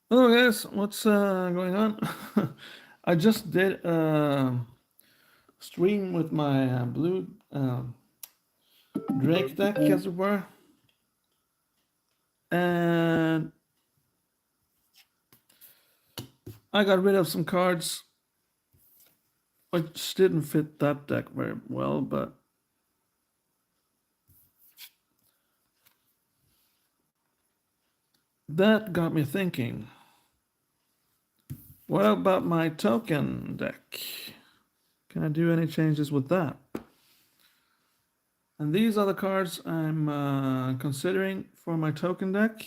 Hello guys, what's going on? I just did a stream with my blue Drake deck, as it were, and I got rid of some cards which didn't fit that deck very well, but that got me thinking. What about my token deck? Can I do any changes with that? And these are the cards I'm considering for my token deck.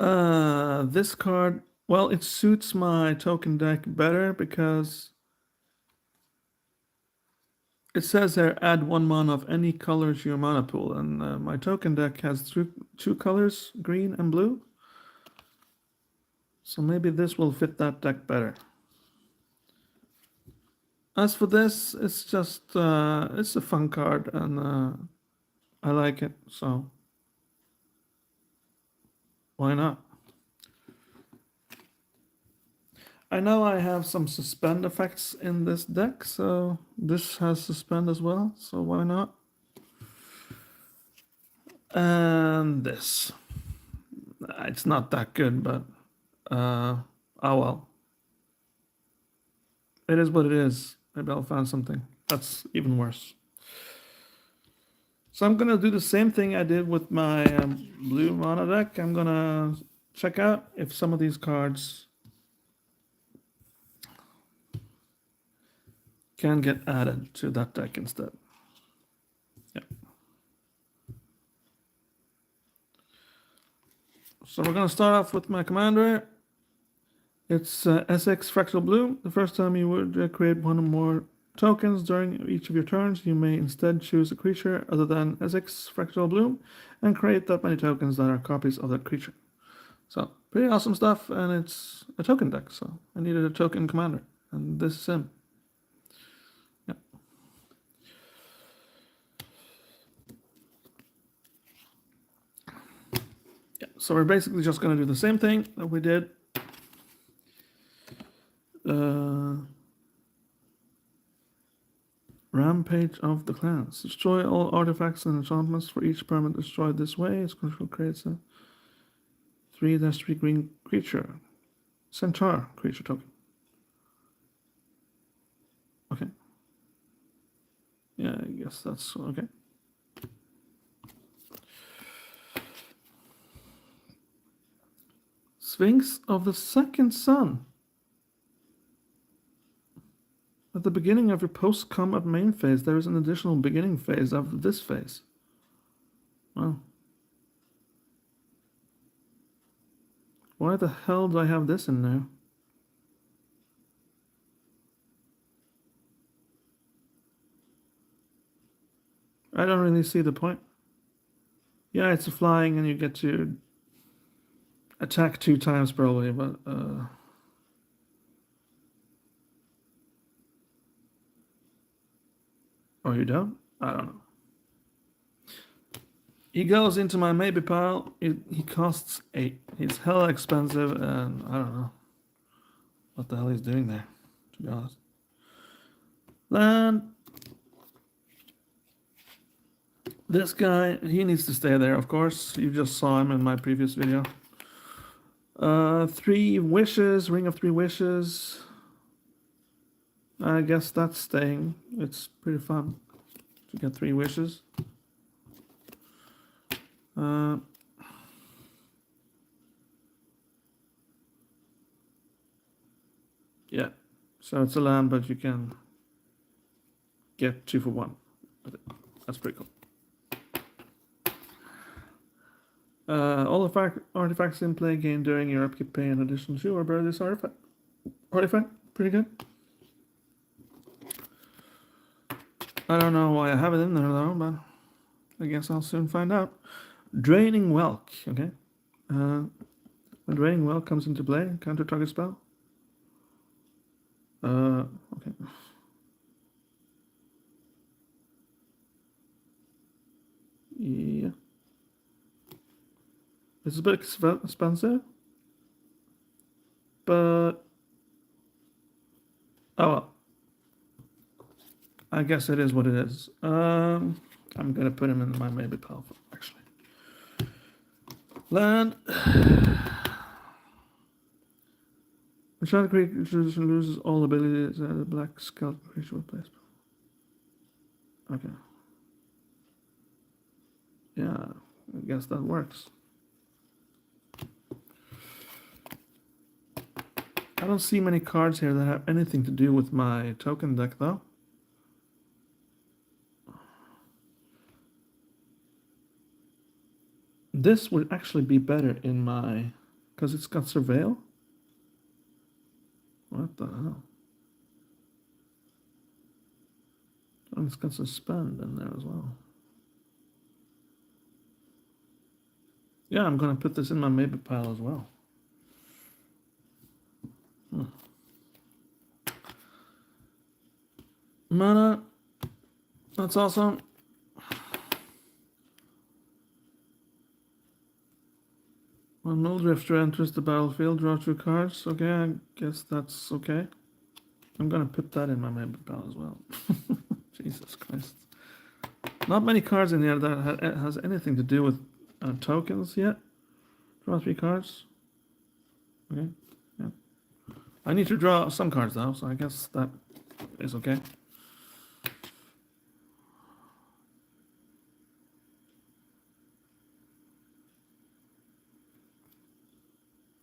This card, well, it suits my token deck better because it says there add 1 mana of any color to your mana pool, and my token deck has two colors, green and blue. So maybe this will fit that deck better. As for this, it's just it's a fun card, and I like it, so why not? I know I have some suspend effects in this deck, so this has suspend as well, so why not? And this. It's not that good, but oh well. It is what it is. Maybe I'll find something that's even worse. So I'm gonna do the same thing I did with my blue mana deck. I'm gonna check out if some of these cards can get added to that deck instead. Yeah. So we're gonna start off with my commander. It's SX Fractal Blue. The first time you would create one or more tokens during each of your turns, you may instead choose a creature other than SX Fractal Bloom and create that many tokens that are copies of that creature. So, pretty awesome stuff, and it's a token deck, so I needed a token commander, and this is him. Yeah. Yeah, so we're basically just going to do the same thing that we did. Rampage of the Clans. Destroy all artifacts and enchantments for each permanent destroyed this way. Its control creates a 3/3 green creature. Centaur creature token. Okay. Yeah, I guess that's okay. Sphinx of the Second Sun. At the beginning of your post-combat main phase, there is an additional beginning phase after this phase. Wow. Why the hell do I have this in there? I don't really see the point. Yeah, it's a flying and you get to attack 2 times probably, but or you don't? I don't know. He goes into my maybe pile. He costs 8. He's hella expensive, and I don't know what the hell he's doing there, to be honest. Land. This guy, he needs to stay there, of course. You just saw him in my previous video. 3 wishes, Ring of 3 Wishes. I guess that's staying. It's pretty fun to get 3 wishes. Yeah, so it's a land, but you can get 2 for 1. That's pretty cool. All artifacts in play gain during your upkeep pay in addition to or bear this artifact. Pretty good. I don't know why I have it in there though, but I guess I'll soon find out. Draining Welk, okay. When Draining Welk comes into play, counter target spell. Okay. Yeah. It's a bit expensive, but oh well. I guess it is what it is. I'm gonna put him in my maybe pal actually. Land. Enchanted creature loses all abilities as a black scout creature replacement. Okay. Yeah, I guess that works. I don't see many cards here that have anything to do with my token deck, though. This would actually be better in my... because it's got Surveil? What the hell? And it's got Suspend in there as well. Yeah, I'm going to put this in my maybe pile as well. Mana. That's awesome. When Null Drifter enters the battlefield, draw 2 cards. Okay, I guess that's okay. I'm going to put that in my maybe pile as well. Jesus Christ. Not many cards in here that has anything to do with tokens yet. Draw 3 cards. Okay, yeah. I need to draw some cards though, so I guess that is okay.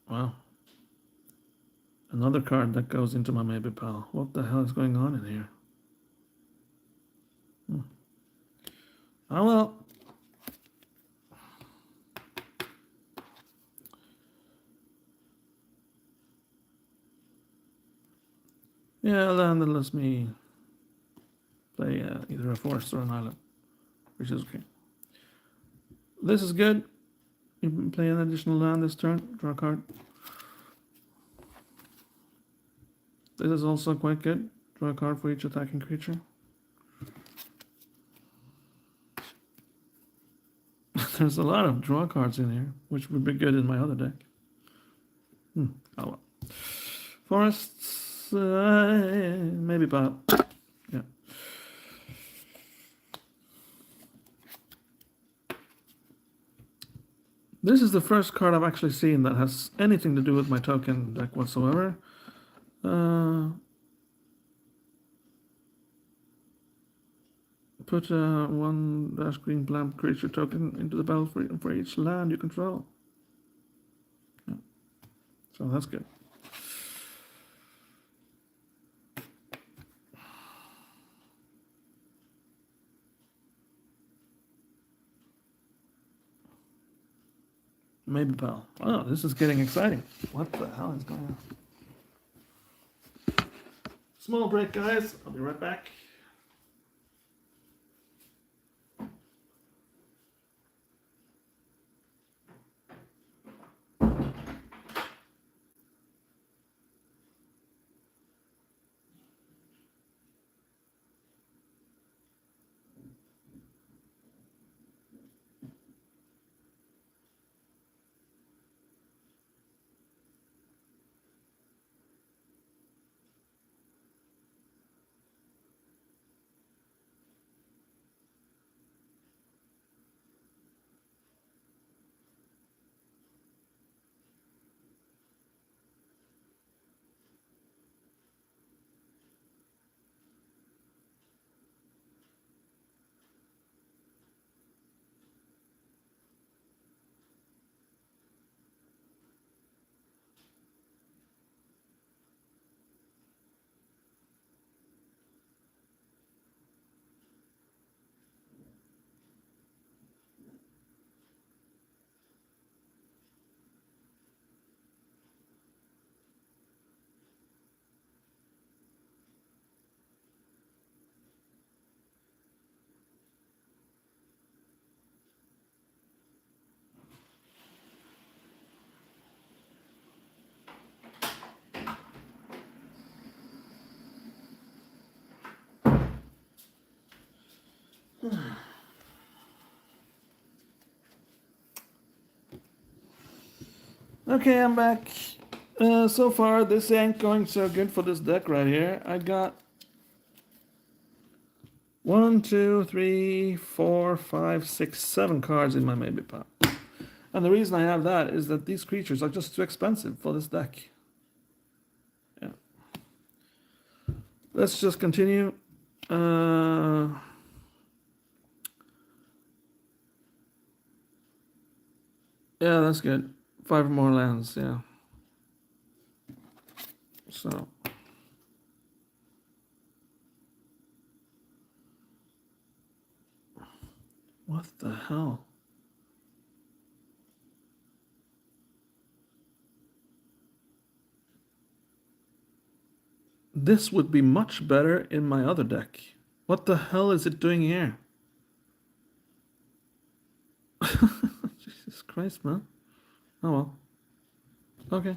Wow. Another card that goes into my maybe pile. What the hell is going on in here? Oh well. Yeah, land that lets me play either a forest or an island, which is okay. This is good. You can play an additional land this turn, draw a card. This is also quite good. Draw a card for each attacking creature. There's a lot of draw cards in here, which would be good in my other deck. Oh well. Forests, maybe pile. Yeah. This is the first card I've actually seen that has anything to do with my token deck whatsoever. Put 1 green blank creature token into the battlefield for each land you control. Yeah. So that's good. Maybe pal. Oh, this is getting exciting. What the hell is going on? Small break, guys. I'll be right back. Okay, I'm back. So far, this ain't going so good for this deck right here. I got 1, 2, 3, 4, 5, 6, 7 cards in my maybe pile. And the reason I have that is that these creatures are just too expensive for this deck. Yeah. Let's just continue. Yeah, that's good. 5 more lands, yeah. So. What the hell? This would be much better in my other deck. What the hell is it doing here? Jesus Christ, man. Oh well. Okay.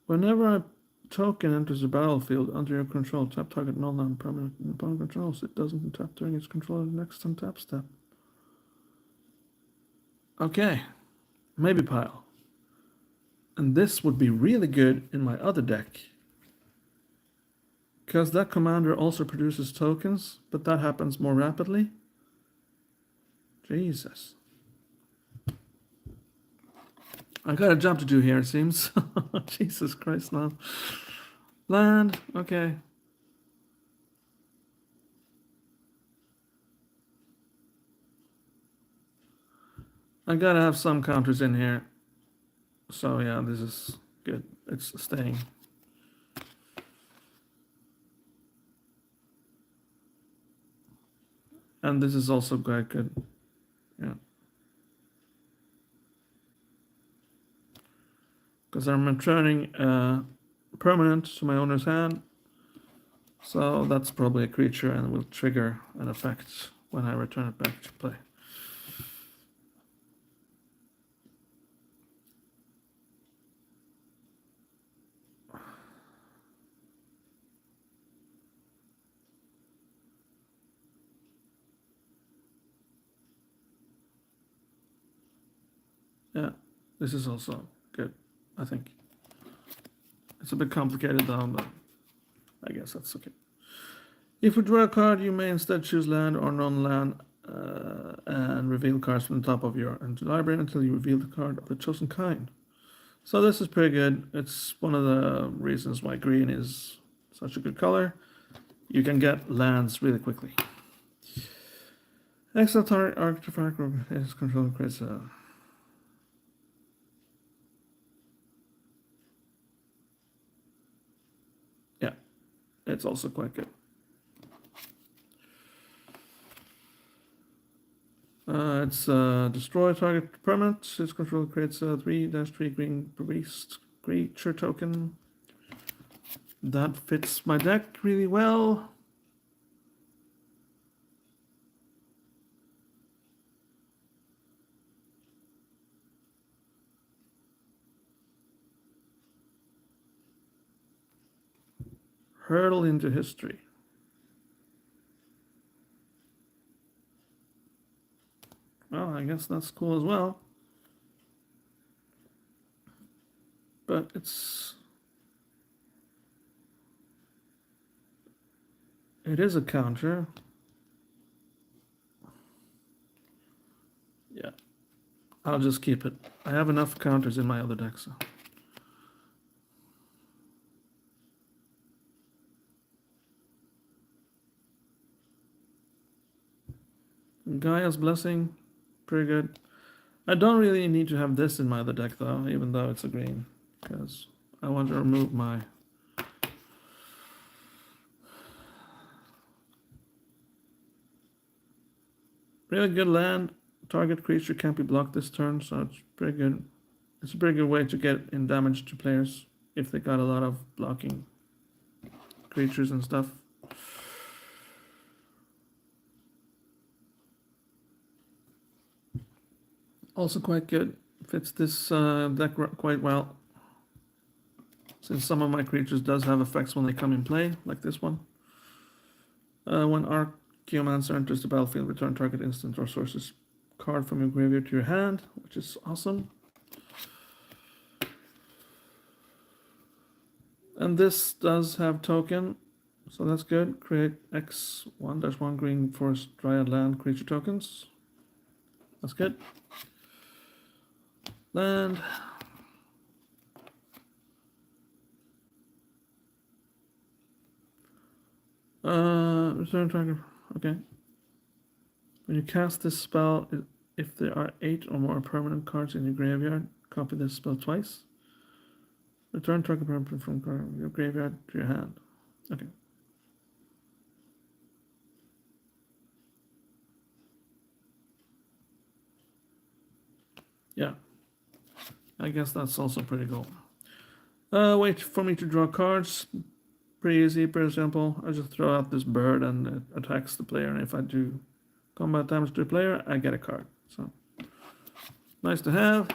Whenever a token enters the battlefield under your control, tap target non-land permanent opponent controls. It doesn't tap during its controller's next untap step. Okay. Maybe pile. And this would be really good in my other deck. Because that commander also produces tokens, but that happens more rapidly. Jesus. I got a job to do here, it seems. Jesus Christ, now. Land, okay. I gotta have some counters in here. So yeah, this is good. It's staying. And this is also quite good. Yeah. Because I'm returning permanent to my owner's hand. So that's probably a creature and will trigger an effect when I return it back to play. Yeah, this is also good, I think. It's a bit complicated though, but I guess that's okay. If you draw a card, you may instead choose land or non-land and reveal cards from the top of your library until you reveal the card of the chosen kind. So this is pretty good. It's one of the reasons why green is such a good color. You can get lands really quickly. Exile target artifact is control creates a... Yeah, it's also quite good. It's destroy target permanent. Its control creates a 3/3 green beast creature token. That fits my deck really well. Hurtle into history. Well, I guess that's cool as well. But it is a counter. Yeah. I'll just keep it. I have enough counters in my other deck, so. Gaia's Blessing, pretty good. I don't really need to have this in my other deck though, even though it's a green, because I want to remove my... Really good land. Target creature can't be blocked this turn, so it's pretty good. It's a pretty good way to get in damage to players if they got a lot of blocking. creatures and stuff. Also quite good. Fits this deck quite well, since some of my creatures does have effects when they come in play, like this one. When Archaeomancer enters the battlefield, return target instant or sources card from your graveyard to your hand, which is awesome. And this does have token, so that's good. Create X 1-1 green forest dryad land creature tokens. That's good. Land. Return target. Okay. When you cast this spell, if there are 8 or more permanent cards in your graveyard, copy this spell twice. Return target permanent from your graveyard to your hand. Okay. Yeah. I guess that's also pretty cool. Wait for me to draw cards. Pretty easy, pretty simple. I just throw out this bird and it attacks the player, and if I do combat damage to the player, I get a card. So nice to have.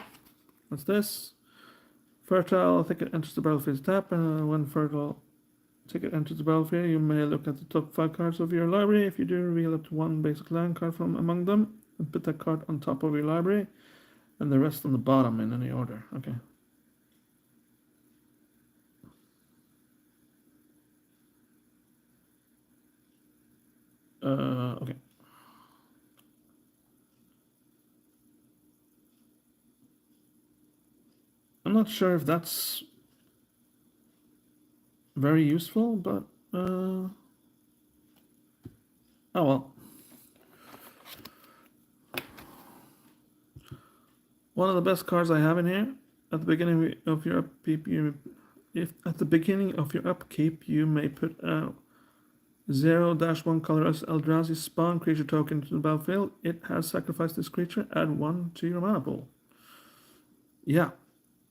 What's this? Fertile ticket enters the battlefield tap, and when fertile ticket enters the battlefield, you may look at the top 5 cards of your library. If you do, reveal up to 1 basic land card from among them, and put that card on top of your library, and the rest on the bottom in any order. Okay. Okay. I'm not sure if that's very useful, but oh well. One of the best cards I have in here at the beginning of your upkeep, if at the beginning of your upkeep you may put a 0-1 colorless Eldrazi spawn creature token to the battlefield. It has sacrificed this creature. Add 1 to your mana pool. Yeah,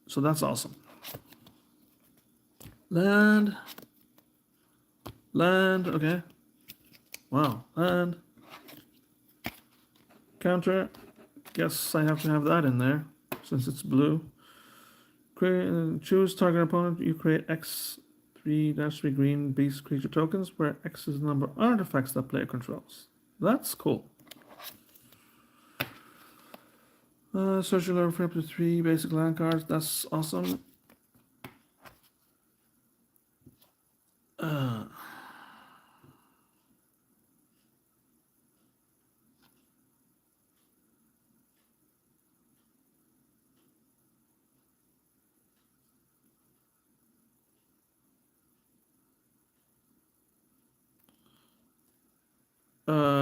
so that's awesome. Land. Okay. Wow. Land. Counter. Guess I have to have that in there since it's blue. Choose target opponent. You create X 3-3 green beast creature tokens, where X is the number of artifacts that player controls. That's cool. Search your library for up to 3 basic land cards. That's awesome.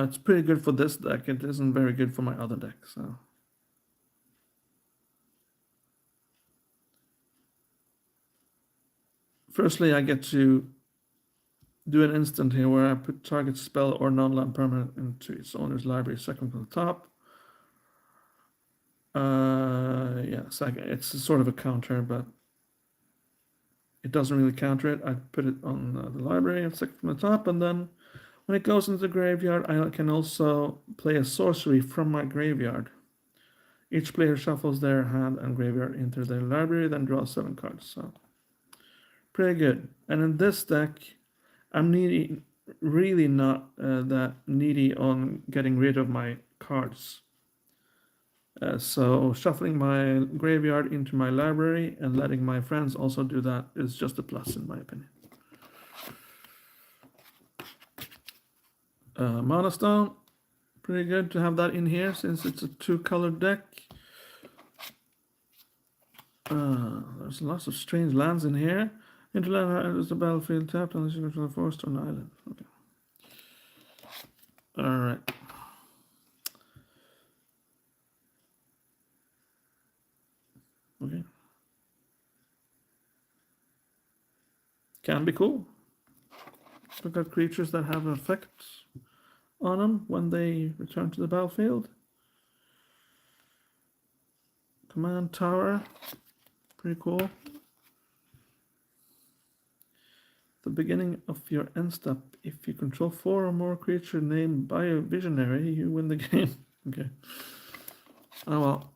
It's pretty good for this deck. It isn't very good for my other deck, so. Firstly, I get to do an instant here where I put target spell or non-land permanent into its owner's library, second from the top. Yeah, second. It's sort of a counter, but it doesn't really counter it. I put it on the library, second from the top, and then when it goes into the graveyard, I can also play a sorcery from my graveyard. Each player shuffles their hand and graveyard into their library, then draws 7 cards. So pretty good. And in this deck, I'm really not that needy on getting rid of my cards. So shuffling my graveyard into my library and letting my friends also do that is just a plus in my opinion. Mana Stone, pretty good to have that in here since it's a 2-colored deck. There's lots of strange lands in here. Interland enters the battlefield tapped unless you control a forest or an island. Okay. Alright. Okay. Can be cool. We've got creatures that have effects on them when they return to the battlefield. Command Tower, pretty cool. the beginning of your end step. If you control 4 or more creature named by a visionary, you win the game. Okay. Oh well.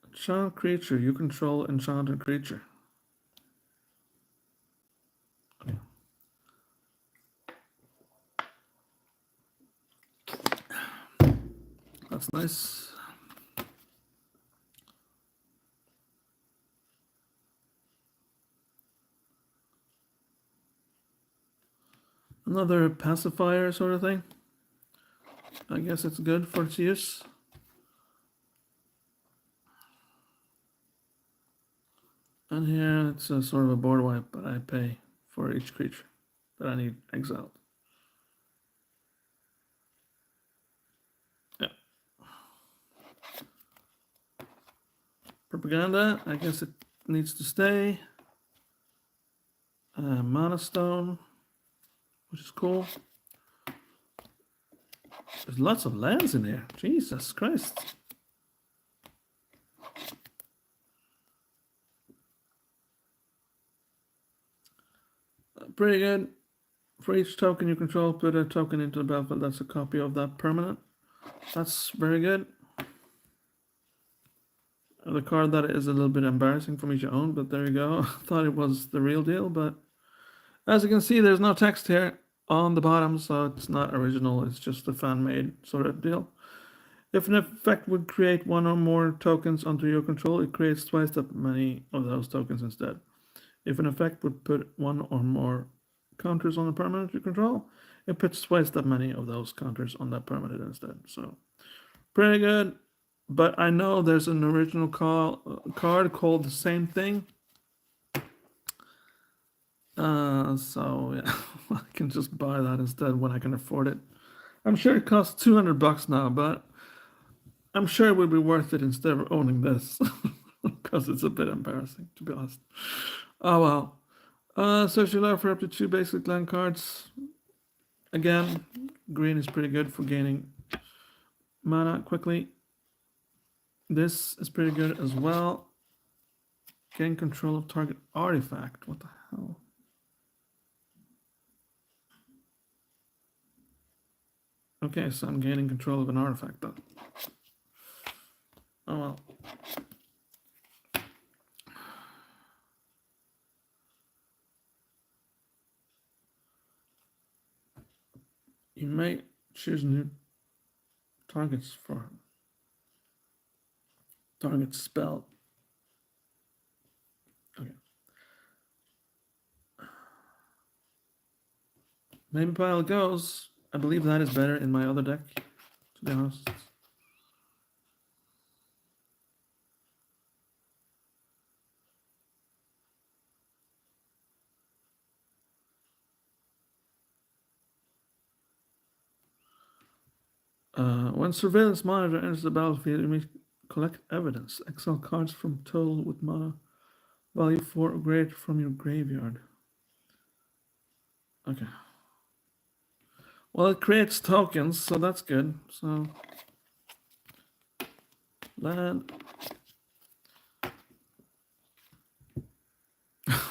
Enchant creature. You control enchanted creature. Okay. That's nice. Another pacifier sort of thing. I guess it's good for its use. And here it's a sort of a board wipe, but I pay for each creature that I need exiled. Yeah. Propaganda, I guess it needs to stay. Mana Stone, which is cool. There's lots of lands in here. Jesus Christ. Pretty good. For each token you control, put a token into the battlefield that's a copy of that permanent. That's very good. The card that is a little bit embarrassing for me to own, but there you go. I thought it was the real deal, but as you can see, there's no text here on the bottom, so it's not original. It's just a fan-made sort of deal. If an effect would create 1 or more tokens under your control, it creates twice that many of those tokens instead. If an effect would put 1 or more counters on a permanent you control, it puts twice that many of those counters on that permanent instead. So, pretty good. But I know there's an original card called the same thing. So yeah, I can just buy that instead when I can afford it. I'm sure it costs $200 now, but I'm sure it would be worth it instead of owning this because it's a bit embarrassing, to be honest. Oh well. Search your life for up to 2 basic land cards. Again, green is pretty good for gaining mana quickly. This is pretty good as well. Gain control of target artifact. What the hell? Okay, so I'm gaining control of an artifact though. Oh well. You may choose new targets for target spell. Okay. Maybe pile goes. I believe that is better in my other deck, to be honest. When Surveillance Monitor enters the battlefield, you may collect evidence. Exile cards from total with mana value 4 or greater from your graveyard. Okay. Well, it creates tokens, so that's good. So, land.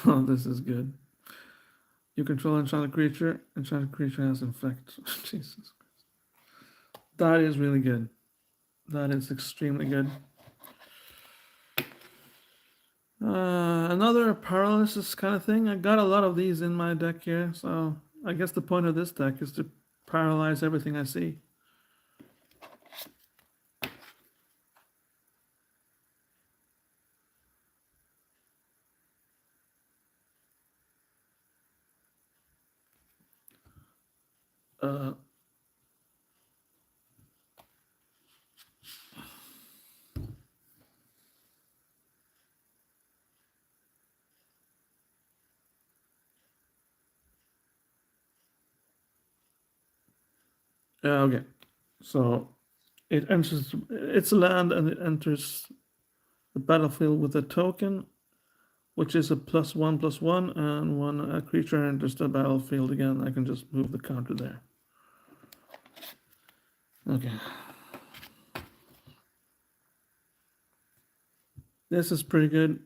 Oh, this is good. You control enchanted creature. Enchanted creature has infect. Jesus Christ. That is really good. That is extremely good. Another paralysis kind of thing. I got a lot of these in my deck here, so I guess the point of this deck is to paralyze everything I see. Okay. So it enters. It's a land, and it enters the battlefield with a token, which is a +1/+1, and when a creature enters the battlefield again, I can just move the counter there. Okay. This is pretty good.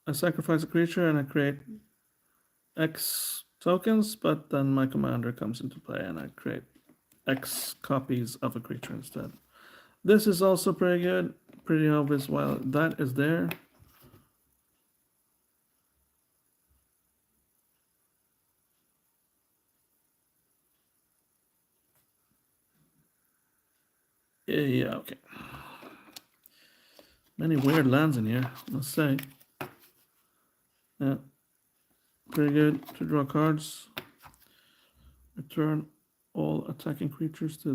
I sacrifice a creature and I create X tokens, but then my commander comes into play and I create X copies of a creature instead. This is also pretty good, pretty obvious while that is there. Yeah, okay. Many weird lands in here, I must say. Yeah, pretty good to draw cards. Return all attacking creatures to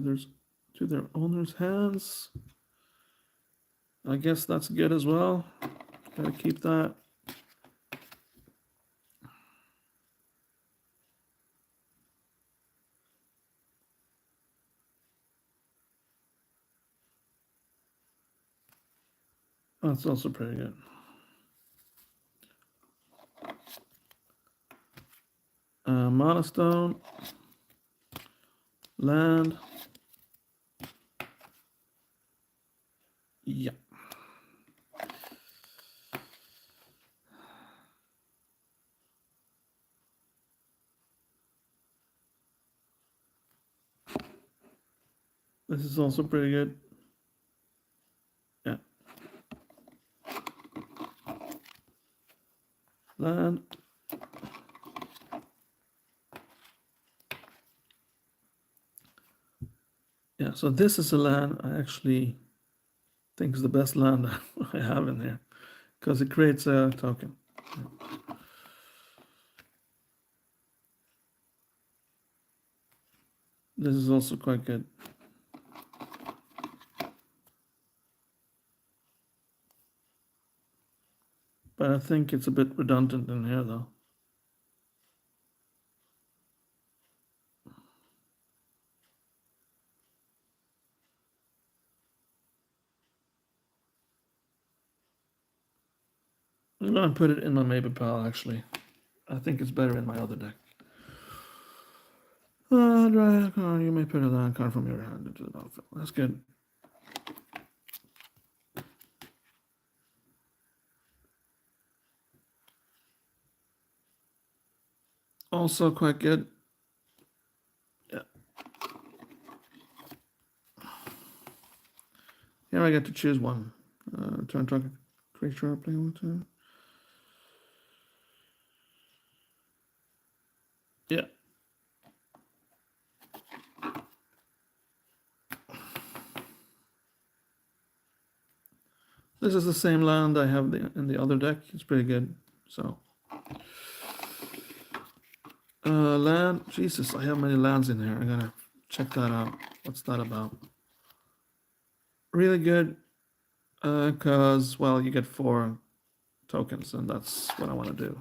their owner's hands. I guess that's good as well. Gotta keep that. That's also pretty good. Mana Stone. Land. Yeah. This is also pretty good. Yeah. Land. Yeah, so this is a land I actually think is the best land I have in here because it creates a token. This is also quite good. But I think it's a bit redundant in here though. I'm gonna put it in my Maybe Pal actually. I think it's better in my other deck. Dragon card, you may put a land card from your hand into the battlefield. That's good. Also quite good. Yeah. Here I get to choose one. Turn target creature I play one turn. Yeah. This is the same land I have in the other deck. It's pretty good. So. Land. Jesus, I have many lands in here. I'm gonna check that out. What's that about? Really good. Because, well, you get 4 tokens, and that's what I want to do.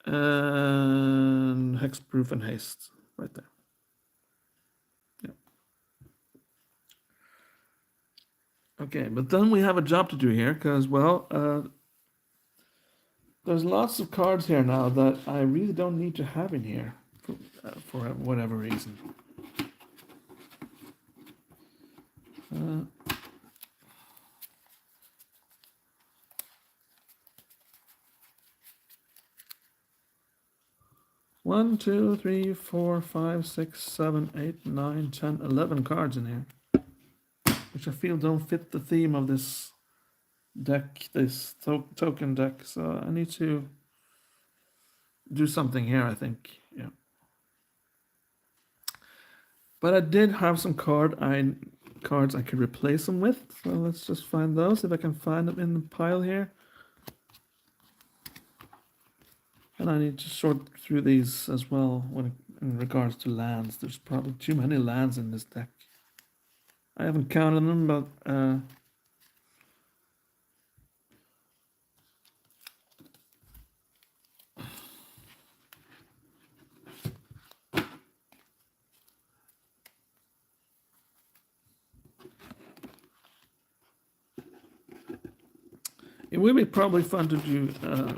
And Hexproof and Haste right there. Yeah. Okay, but then we have a job to do here because, well, there's lots of cards here now that I really don't need to have in here for whatever reason. 1, 2, 3, 4, 5, 6, 7, 8, 9, 10, 11 cards in here, which I feel don't fit the theme of this deck, this token deck. So I need to do something here, I think. Yeah. But I did have some cards I could replace them with. So let's just find those if I can find them in the pile here. And I need to sort through these as well in regards to lands. There's probably too many lands in this deck. I haven't counted them, but it would be probably fun to do a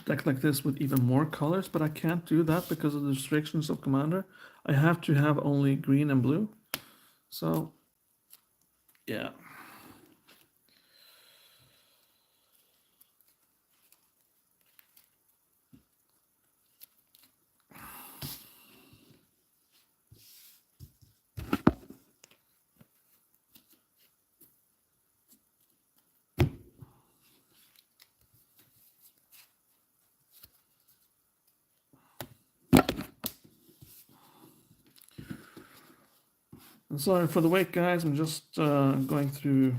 deck like this with even more colors, but I can't do that because of the restrictions of Commander. I have to have only green and blue. So, yeah. I'm sorry for the wait, guys. I'm just going through.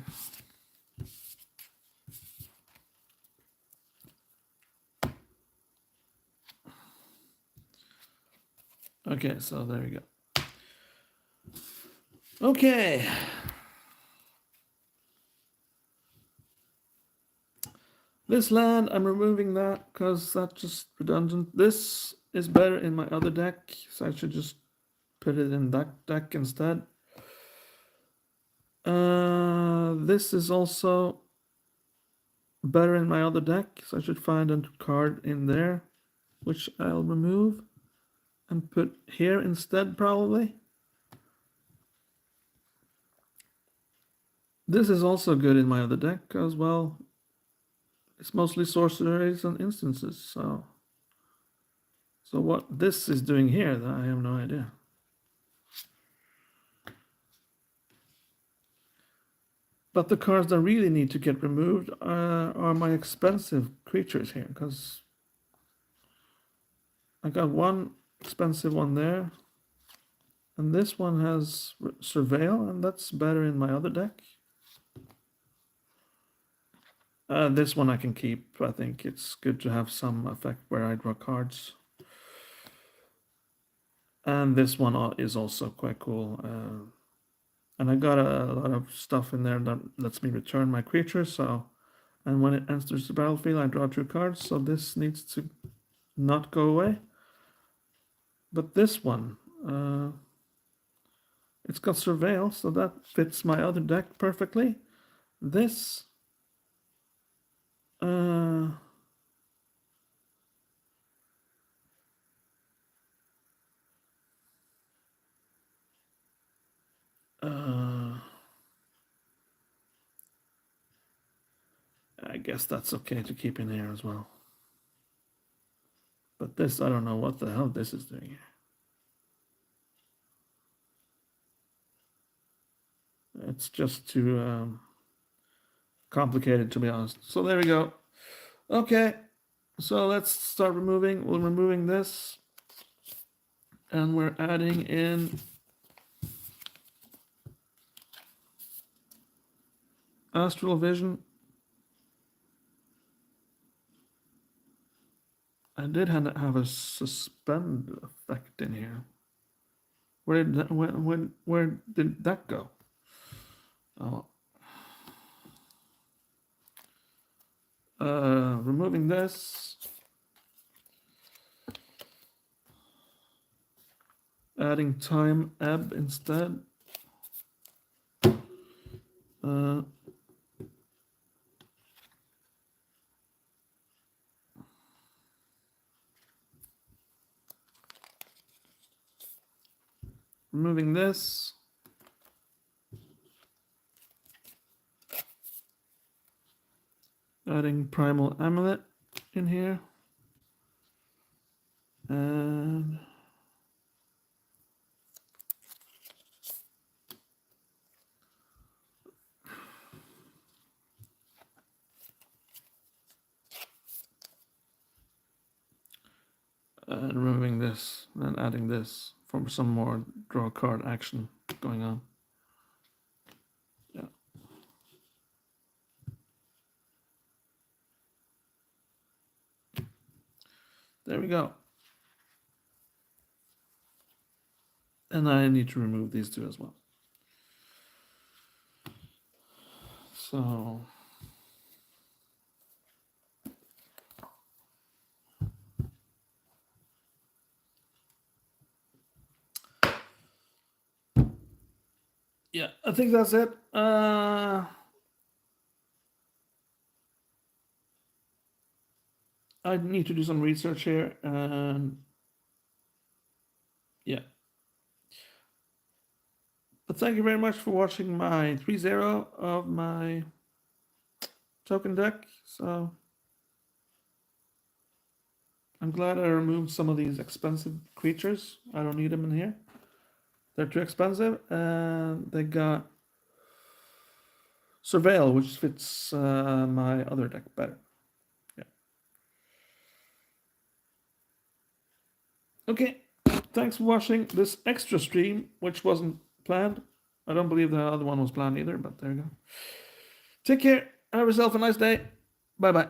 Okay, so there we go. Okay. This land, I'm removing that because that's just redundant. This is better in my other deck, so I should just put it in that deck instead. This is also better in my other deck, so I should find a card in there, which I'll remove and put here instead, probably. This is also good in my other deck as well. It's mostly sorceries and instances, so what this is doing here, I have no idea. But the cards that really need to get removed are my expensive creatures here, because I got one expensive one there, and this one has Surveil, and that's better in my other deck. This one I can keep. I think it's good to have some effect where I draw cards. And this one is also quite cool. And I got a lot of stuff in there that lets me return my creature. So, and when it enters the battlefield, I draw 2 cards. So this needs to not go away. But this one, it's got Surveil, so that fits my other deck perfectly. This, I guess that's okay to keep in here as well. But this, I don't know what the hell this is doing here. It's just too complicated, to be honest. So there we go. Okay, so let's start removing. We're removing this, and we're adding in Astral Vision. I did have a suspend effect in here. Where did that, where did that go? Oh. Removing this. Adding Time Ebb instead. Removing this. Adding Primal Amulet in here. And removing this and adding this for some more draw card action going on. Yeah. There we go. And I need to remove these 2 as well. So yeah, I think that's it. I need to do some research here, and yeah. But thank you very much for watching my 3-0 of my token deck. So I'm glad I removed some of these expensive creatures. I don't need them in here. They're too expensive, and they got Surveil, which fits my other deck better. Yeah. Okay, thanks for watching this extra stream, which wasn't planned. I don't believe the other one was planned either, but there you go. Take care. Have yourself a nice day. Bye-bye.